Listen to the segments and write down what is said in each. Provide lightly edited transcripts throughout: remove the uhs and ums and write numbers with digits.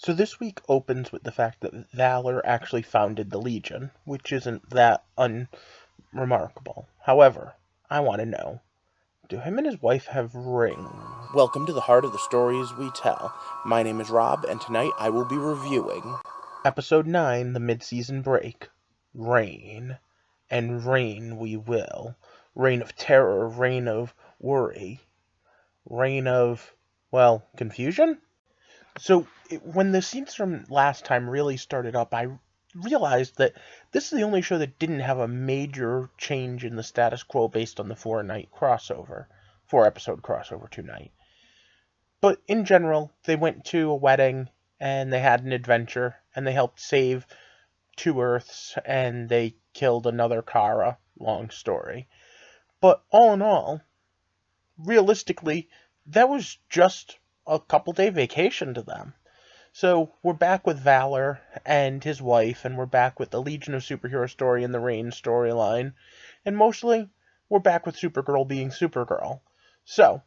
So this week opens with the fact that Valor actually founded the Legion, which isn't that unremarkable. However, I want to know, do him and his wife have rings? Welcome to the heart of the stories we tell. My name is Rob, and tonight I will be reviewing Episode 9, the mid-season break. Reign. And reign we will. Reign of terror, reign of worry. Reign of, well, confusion? So when the scenes from last time really started up, I realized that this is the only show that didn't have a major change in the status quo based on the four-episode crossover tonight. But in general, they went to a wedding and they had an adventure and they helped save two Earths and they killed another Kara. Long story. But all in all, realistically, that was just a couple-day vacation to them. So we're back with Valor and his wife, and we're back with the Legion of Superhero story and the Reign storyline, and mostly we're back with Supergirl being Supergirl. So,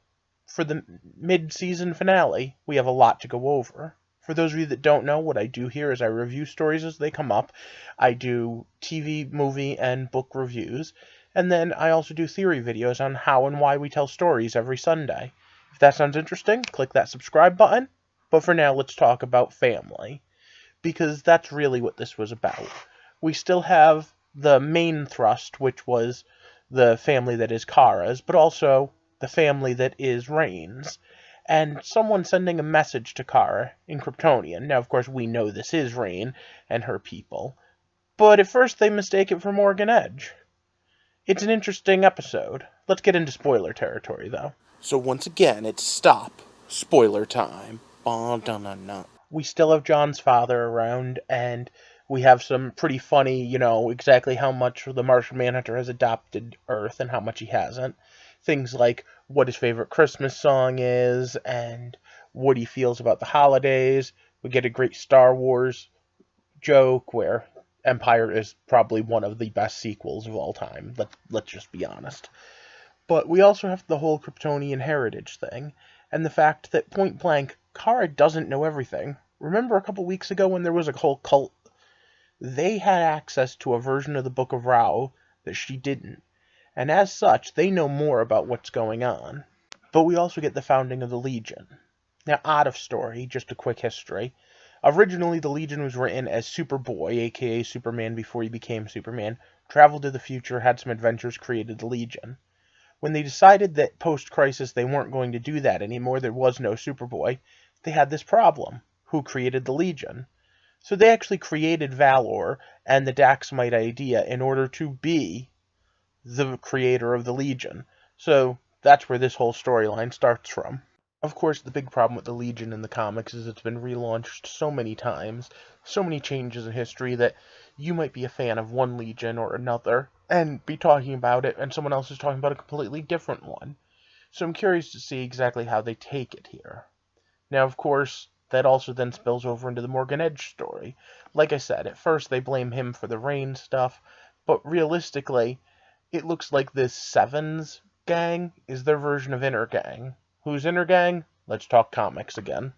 for the mid-season finale, we have a lot to go over. For those of you that don't know, what I do here is I review stories as they come up. I do TV, movie, and book reviews, and then I also do theory videos on how and why we tell stories every Sunday. If that sounds interesting, click that subscribe button. But for now, let's talk about family, because that's really what this was about. We still have the main thrust, which was the family that is Kara's, but also the family that is Reign's, and someone sending a message to Kara in Kryptonian. Now, of course, we know this is Reign and her people, but at first they mistake it for Morgan Edge. It's an interesting episode. Let's get into spoiler territory, though. So once again, it's stop. Spoiler time. We still have John's father around, and we have some pretty funny, exactly how much the Martian Manhunter has adopted Earth and how much he hasn't. Things like what his favorite Christmas song is, and what he feels about the holidays. We get a great Star Wars joke where Empire is probably one of the best sequels of all time. Let's just be honest. But we also have the whole Kryptonian heritage thing, and the fact that point blank, Kara doesn't know everything. Remember a couple weeks ago when there was a whole cult? They had access to a version of the Book of Ra that she didn't, and as such, they know more about what's going on. But we also get the founding of the Legion. Now, out of story, just a quick history. Originally, the Legion was written as Superboy, aka Superman before he became Superman, traveled to the future, had some adventures, created the Legion. When they decided that post-crisis they weren't going to do that anymore, there was no Superboy, they had this problem. Who created the Legion? So they actually created Valor and the Daxamite idea in order to be the creator of the Legion. So that's where this whole storyline starts from. Of course, the big problem with the Legion in the comics is it's been relaunched so many times, so many changes in history that you might be a fan of one Legion or another and be talking about it, and someone else is talking about a completely different one. So I'm curious to see exactly how they take it here. Now, of course, that also then spills over into the Morgan Edge story. Like I said, at first they blame him for the Reign stuff, but realistically, it looks like this Sevens gang is their version of Inner Gang. Who's Inner Gang? Let's talk comics again.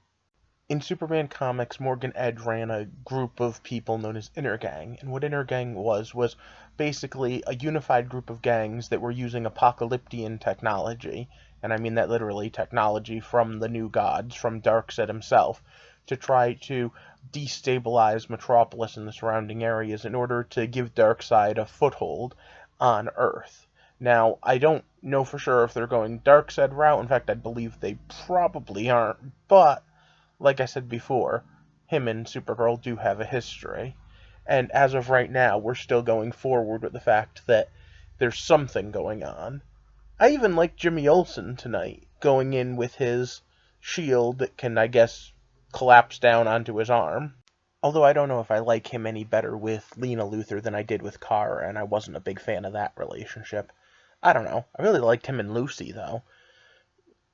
In Superman comics, Morgan Edge ran a group of people known as Inner Gang, and what Inner Gang was basically a unified group of gangs that were using apocalyptian technology, and I mean that literally, technology from the New Gods, from Darkseid himself, to try to destabilize Metropolis and the surrounding areas in order to give Darkseid a foothold on Earth. Now, I don't know for sure if they're going Darkseid route. In fact, I believe they probably aren't, but like I said before, him and Supergirl do have a history. And as of right now, we're still going forward with the fact that there's something going on. I even like Jimmy Olsen tonight, going in with his shield that can, I guess, collapse down onto his arm. Although I don't know if I like him any better with Lena Luthor than I did with Kara, and I wasn't a big fan of that relationship. I don't know. I really liked him and Lucy, though.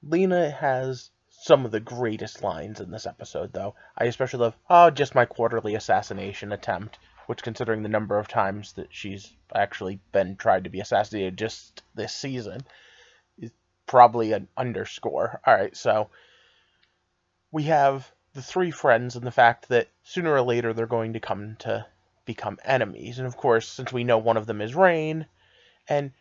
Lena has some of the greatest lines in this episode, though. I especially love, oh, just my quarterly assassination attempt, which, considering the number of times that she's actually been tried to be assassinated just this season, is probably an underscore. Alright, so we have the three friends and the fact that sooner or later they're going to come to become enemies. And of course, since we know one of them is Rain, and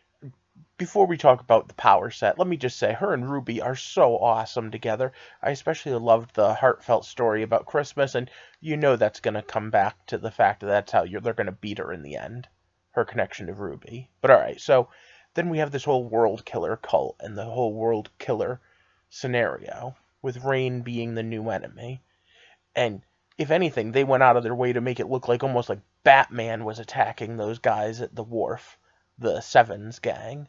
before we talk about the power set, let me just say her and Ruby are so awesome together. I especially loved the heartfelt story about Christmas, and you know that's going to come back to the fact that that's how they're going to beat her in the end, her connection to Ruby. But alright, so then we have this whole world killer cult and the whole world killer scenario, with Rain being the new enemy. And if anything, they went out of their way to make it look like almost like Batman was attacking those guys at the wharf, the Sevens gang.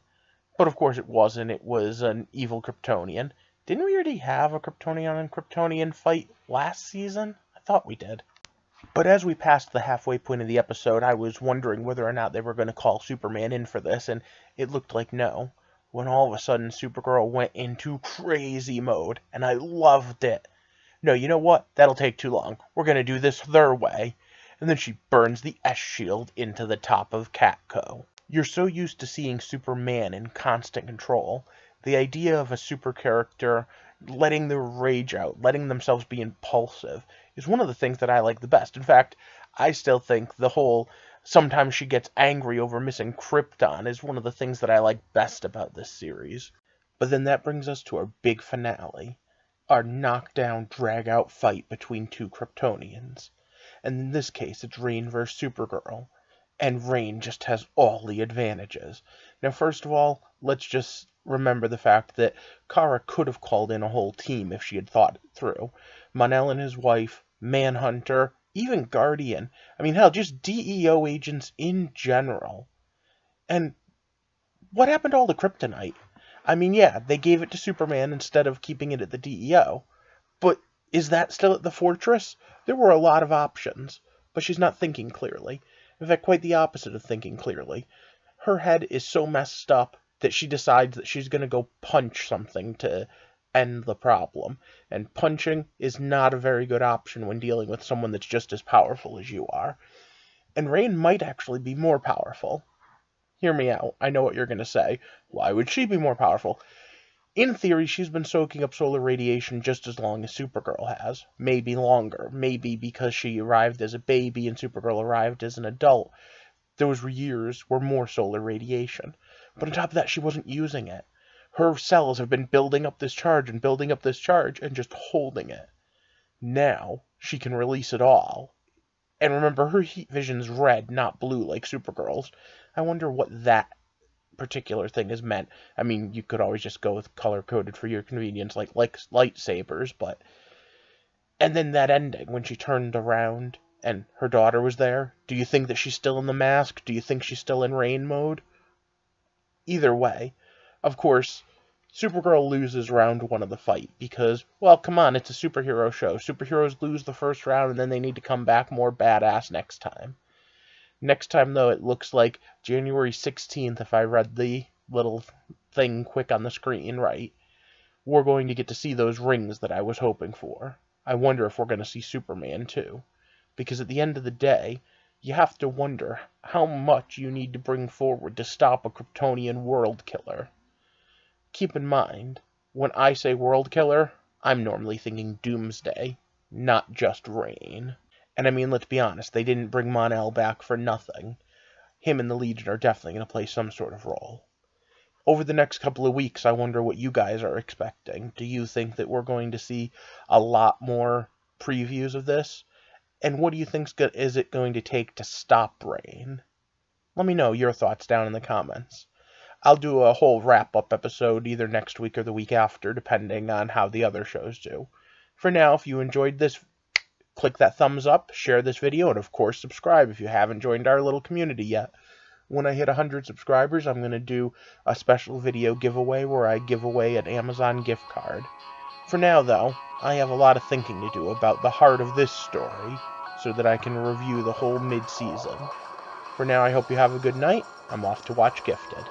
But of course it wasn't. It was an evil Kryptonian. Didn't we already have a Kryptonian and Kryptonian fight last season? I thought we did. But as we passed the halfway point of the episode, I was wondering whether or not they were going to call Superman in for this, and it looked like no. When all of a sudden Supergirl went into crazy mode, and I loved it. No, you know what? That'll take too long. We're going to do this their way. And then she burns the S-shield into the top of Catco. You're so used to seeing Superman in constant control. The idea of a super character letting their rage out, letting themselves be impulsive, is one of the things that I like the best. In fact, I still think the whole sometimes she gets angry over missing Krypton is one of the things that I like best about this series. But then that brings us to our big finale, our knockdown, drag-out fight between two Kryptonians. And in this case, it's Rain versus Supergirl. And Rain just has all the advantages. Now, first of all, let's just remember the fact that Kara could have called in a whole team if she had thought it through. Mon-El and his wife, Manhunter, even Guardian. I mean, hell, just DEO agents in general. And what happened to all the kryptonite? I mean, yeah, they gave it to Superman instead of keeping it at the DEO. But is that still at the Fortress? There were a lot of options, but she's not thinking clearly. In fact, quite the opposite of thinking clearly. Her head is so messed up that she decides that she's going to go punch something to end the problem. And punching is not a very good option when dealing with someone that's just as powerful as you are. And Rain might actually be more powerful. Hear me out. I know what you're going to say. Why would she be more powerful? In theory, she's been soaking up solar radiation just as long as Supergirl has. Maybe longer. Maybe because she arrived as a baby and Supergirl arrived as an adult. Those years were more solar radiation. But on top of that, she wasn't using it. Her cells have been building up this charge and building up this charge and just holding it. Now, she can release it all. And remember, her heat vision's red, not blue like Supergirl's. I wonder what that particular thing is meant. I mean, you could always just go with color-coded for your convenience, like lightsabers, but... And then that ending, when she turned around and her daughter was there, do you think that she's still in the mask? Do you think she's still in Rain mode? Either way, of course, Supergirl loses round one of the fight, because, well, come on, it's a superhero show. Superheroes lose the first round, and then they need to come back more badass next time. Next time, though, it looks like January 16th, if I read the little thing quick on the screen right, we're going to get to see those rings that I was hoping for. I wonder if we're going to see Superman, too. Because at the end of the day, you have to wonder how much you need to bring forward to stop a Kryptonian world killer. Keep in mind, when I say world killer, I'm normally thinking Doomsday, not just Rain. And I mean, let's be honest, they didn't bring Mon-El back for nothing. Him and the Legion are definitely going to play some sort of role. Over the next couple of weeks, I wonder what you guys are expecting. Do you think that we're going to see a lot more previews of this? And what do you think is it going to take to stop Rain? Let me know your thoughts down in the comments. I'll do a whole wrap-up episode either next week or the week after, depending on how the other shows do. For now, if you enjoyed this, click that thumbs up, share this video, and of course subscribe if you haven't joined our little community yet. When I hit 100 subscribers, I'm going to do a special video giveaway where I give away an Amazon gift card. For now, though, I have a lot of thinking to do about the heart of this story, so that I can review the whole mid-season. For now, I hope you have a good night. I'm off to watch Gifted.